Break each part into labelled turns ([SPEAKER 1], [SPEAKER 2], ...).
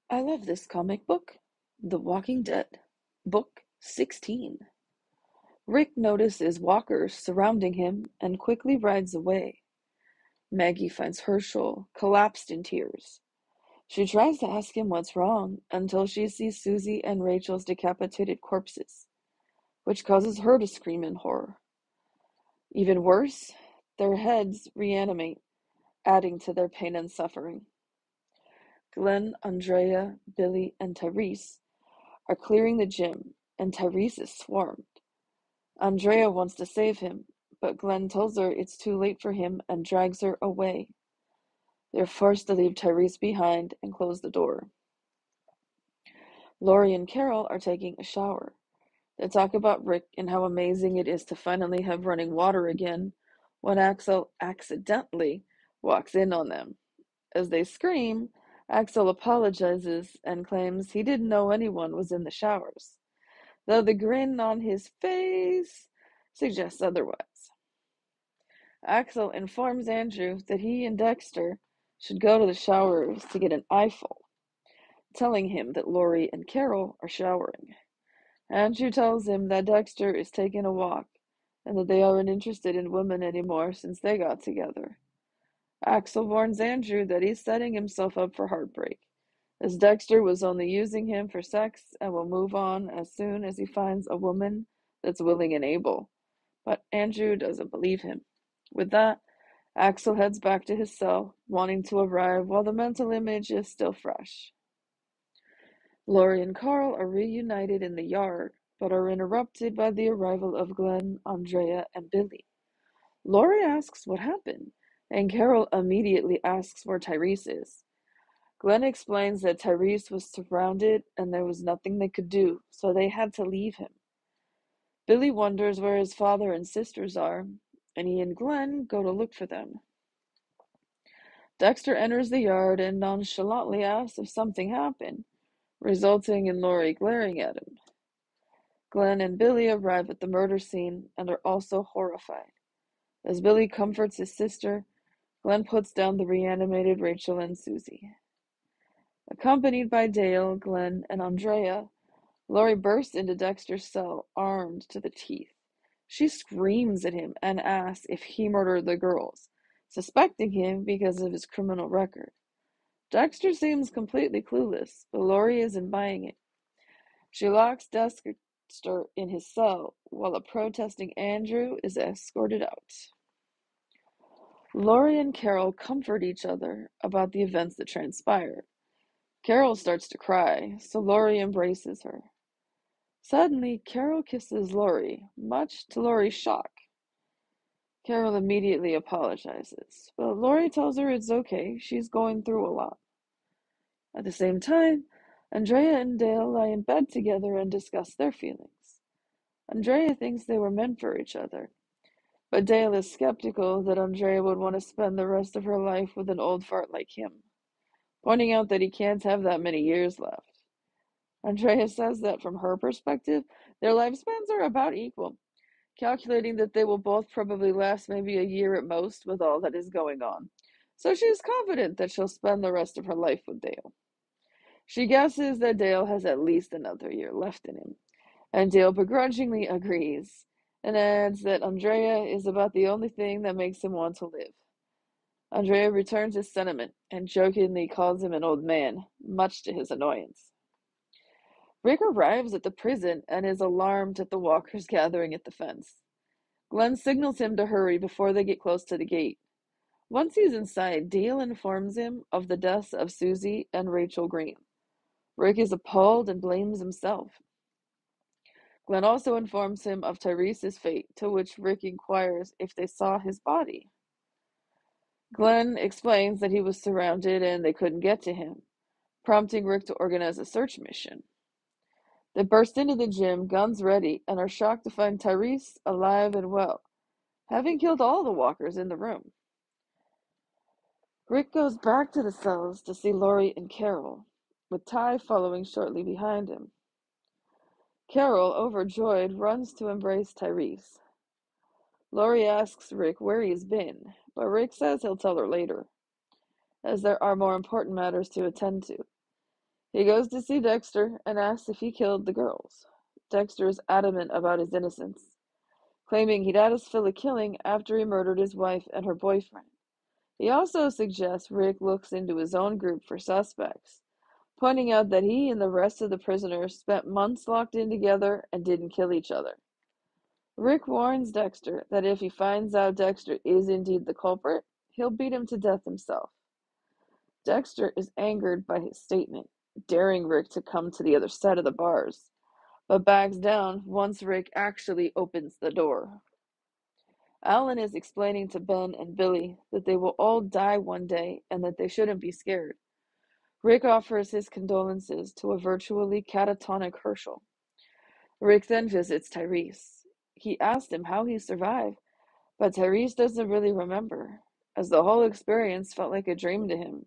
[SPEAKER 1] I love this comic book, The Walking Dead, Book 16. Rick notices walkers surrounding him and quickly rides away. Maggie finds Herschel collapsed in tears. She tries to ask him what's wrong until she sees Susie and Rachel's decapitated corpses, which causes her to scream in horror. Even worse, their heads reanimate, adding to their pain and suffering. Glenn, Andrea, Billy, and Tyreese are clearing the gym, and Tyreese is swarmed. Andrea wants to save him, but Glenn tells her it's too late for him and drags her away. They're forced to leave Tyreese behind and close the door. Lori and Carol are taking a shower. They talk about Rick and how amazing it is to finally have running water again when Axel accidentally walks in on them. As they scream, Axel apologizes and claims he didn't know anyone was in the showers, though the grin on his face suggests otherwise. Axel informs Andrew that he and Dexter should go to the showers to get an eyeful, telling him that Lori and Carol are showering. Andrew tells him that Dexter is taking a walk and that they aren't interested in women anymore since they got together. Axel warns Andrew that he's setting himself up for heartbreak, as Dexter was only using him for sex and will move on as soon as he finds a woman that's willing and able. But Andrew doesn't believe him. With that, Axel heads back to his cell, wanting to arrive while the mental image is still fresh. Lori and Carl are reunited in the yard, but are interrupted by the arrival of Glenn, Andrea, and Billy. Lori asks what happened, and Carol immediately asks where Tyreese is. Glenn explains that Tyreese was surrounded and there was nothing they could do, so they had to leave him. Billy wonders where his father and sisters are, and he and Glenn go to look for them. Dexter enters the yard and nonchalantly asks if something happened, resulting in Lori glaring at him. Glenn and Billy arrive at the murder scene and are also horrified. As Billy comforts his sister, Glenn puts down the reanimated Rachel and Susie. Accompanied by Dale, Glenn, and Andrea, Lori bursts into Dexter's cell, armed to the teeth. She screams at him and asks if he murdered the girls, suspecting him because of his criminal record. Dexter seems completely clueless, but Lori isn't buying it. She locks Dexter in his cell while a protesting Andrew is escorted out. Lori and Carol comfort each other about the events that transpired. Carol starts to cry, so Lori embraces her. Suddenly, Carol kisses Lori, much to Lori's shock. Carol immediately apologizes, but Lori tells her it's okay, she's going through a lot. At the same time, Andrea and Dale lie in bed together and discuss their feelings. Andrea thinks they were meant for each other, but Dale is skeptical that Andrea would want to spend the rest of her life with an old fart like him, pointing out that he can't have that many years left. Andrea says that from her perspective, their lifespans are about equal, calculating that they will both probably last maybe a year at most with all that is going on. So she is confident that she'll spend the rest of her life with Dale. She guesses that Dale has at least another year left in him, and Dale begrudgingly agrees, and adds that Andrea is about the only thing that makes him want to live. Andrea returns his sentiment and jokingly calls him an old man, much to his annoyance. Rick arrives at the prison and is alarmed at the walkers gathering at the fence. Glenn signals him to hurry before they get close to the gate. Once he's inside, Dale informs him of the deaths of Susie and Rachel Green. Rick is appalled and blames himself. Glenn also informs him of Tyrese's fate, to which Rick inquires if they saw his body. Glenn explains that he was surrounded and they couldn't get to him, prompting Rick to organize a search mission. They burst into the gym, guns ready, and are shocked to find Tyreese alive and well, having killed all the walkers in the room. Rick goes back to the cells to see Lori and Carol, with Ty following shortly behind him. Carol, overjoyed, runs to embrace Tyreese. Lori asks Rick where he's been, but Rick says he'll tell her later, as there are more important matters to attend to. He goes to see Dexter and asks if he killed the girls. Dexter is adamant about his innocence, claiming he'd had his fill of killing after he murdered his wife and her boyfriend. He also suggests Rick looks into his own group for suspects, pointing out that he and the rest of the prisoners spent months locked in together and didn't kill each other. Rick warns Dexter that if he finds out Dexter is indeed the culprit, he'll beat him to death himself. Dexter is angered by his statement, daring Rick to come to the other side of the bars, but backs down once Rick actually opens the door. Alan is explaining to Ben and Billy that they will all die one day and that they shouldn't be scared. Rick offers his condolences to a virtually catatonic Herschel. Rick then visits Tyreese. He asked him how he survived, but Tyreese doesn't really remember, as the whole experience felt like a dream to him.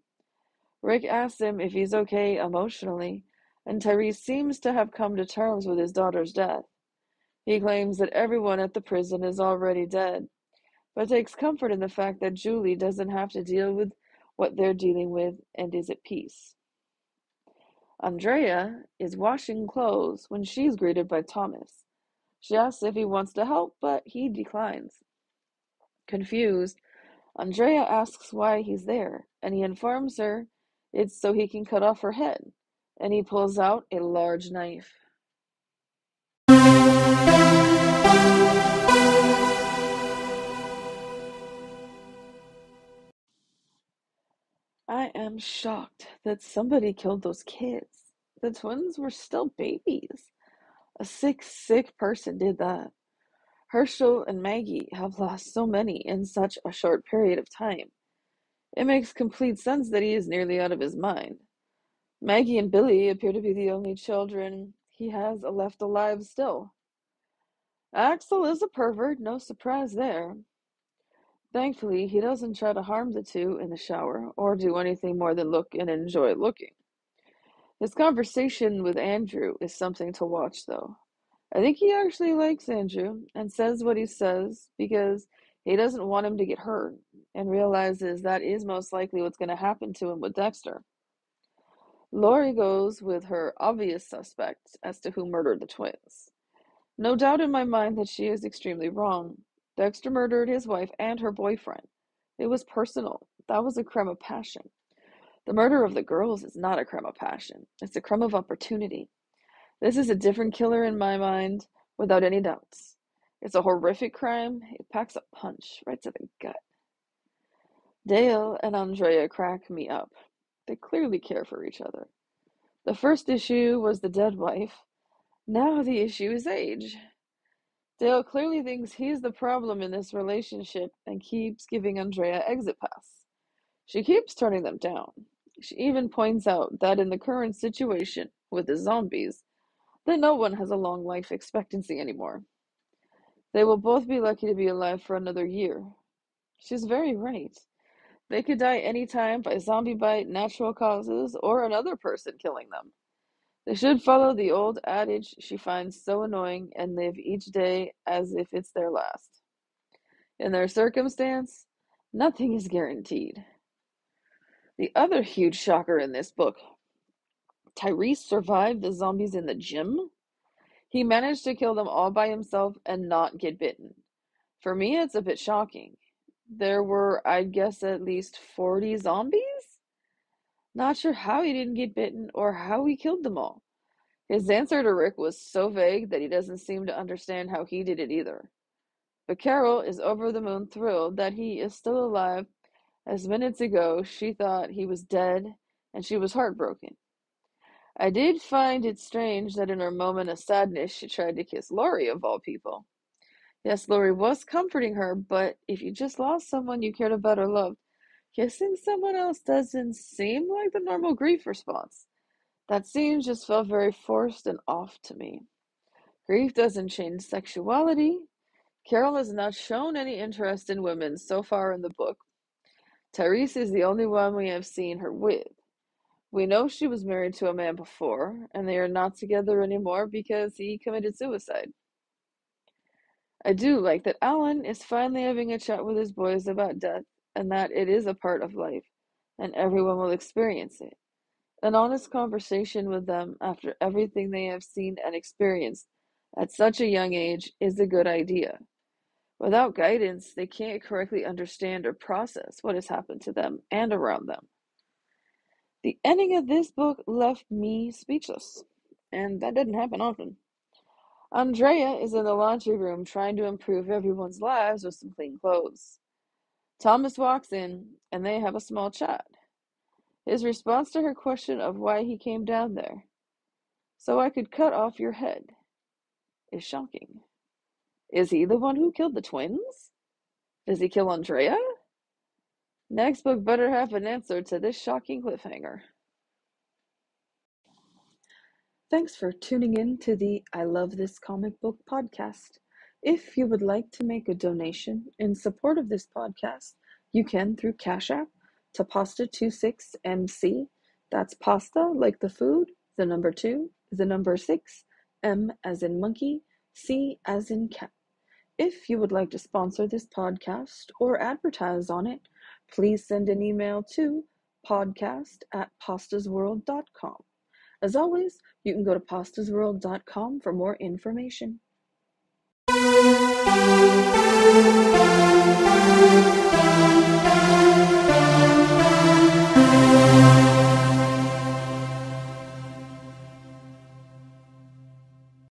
[SPEAKER 1] Rick asks him if he's okay emotionally, and Tyreese seems to have come to terms with his daughter's death. He claims that everyone at the prison is already dead, but takes comfort in the fact that Julie doesn't have to deal with what they're dealing with and is at peace. Andrea is washing clothes when she's greeted by Thomas. She asks if he wants to help, but he declines. Confused, Andrea asks why he's there, and he informs her it's so he can cut off her head, and he pulls out a large knife. I am shocked that somebody killed those kids. The twins were still babies. A sick person did that. Herschel and Maggie have lost so many in such a short period of time. It makes complete sense that he is nearly out of his mind. Maggie and Billy appear to be the only children he has left alive still. Axel is a pervert, no surprise there. Thankfully, he doesn't try to harm the two in the shower or do anything more than look and enjoy looking. His conversation with Andrew is something to watch, though. I think he actually likes Andrew and says what he says because he doesn't want him to get hurt and realizes that is most likely what's going to happen to him with Dexter. Lori goes with her obvious suspect as to who murdered the twins. No doubt in my mind that she is extremely wrong. Dexter murdered his wife and her boyfriend. It was personal. That was a crime of passion. The murder of the girls is not a crime of passion. It's a crime of opportunity. This is a different killer in my mind, without any doubts. It's a horrific crime. It packs a punch right to the gut. Dale and Andrea crack me up. They clearly care for each other. The first issue was the dead wife. Now the issue is age. Dale clearly thinks he's the problem in this relationship and keeps giving Andrea exit pass. She keeps turning them down. She even points out that in the current situation with the zombies, that no one has a long life expectancy anymore. They will both be lucky to be alive for another year. She's very right. They could die any time by zombie bite, natural causes, or another person killing them. They should follow the old adage she finds so annoying and live each day as if it's their last. In their circumstance, nothing is guaranteed. The other huge shocker in this book, Tyreese survived the zombies in the gym? He managed to kill them all by himself and not get bitten. For me, it's a bit shocking. There were, I'd guess, at least 40 zombies? Not sure how he didn't get bitten or how he killed them all. His answer to Rick was so vague that he doesn't seem to understand how he did it either. But Carol is over the moon thrilled that he is still alive, as minutes ago she thought he was dead and she was heartbroken. I did find it strange that in her moment of sadness she tried to kiss Lori, of all people. Yes, Lori was comforting her, but if you just lost someone you cared about or loved, kissing someone else doesn't seem like the normal grief response. That scene just felt very forced and off to me. Grief doesn't change sexuality. Carol has not shown any interest in women so far in the book. Tyreese is the only one we have seen her with. We know she was married to a man before, and they are not together anymore because he committed suicide. I do like that Alan is finally having a chat with his boys about death, and that it is a part of life, and everyone will experience it. An honest conversation with them after everything they have seen and experienced at such a young age is a good idea. Without guidance, they can't correctly understand or process what has happened to them and around them. The ending of this book left me speechless, and that didn't happen often. Andrea is in the laundry room trying to improve everyone's lives with some clean clothes. Thomas walks in, and they have a small chat. His response to her question of why he came down there, "So I could cut off your head," is shocking. Is he the one who killed the twins? Does he kill Andrea? Next book better have an answer to this shocking cliffhanger. Thanks for tuning in to the I Love This Comic Book podcast. If you would like to make a donation in support of this podcast, you can through Cash App to Pasta26MC. That's pasta like the food, the number 2, the number 6, M as in monkey, C as in cat. If you would like to sponsor this podcast or advertise on it, please send an email to podcast@pastasworld.com. As always, you can go to pastasworld.com for more information.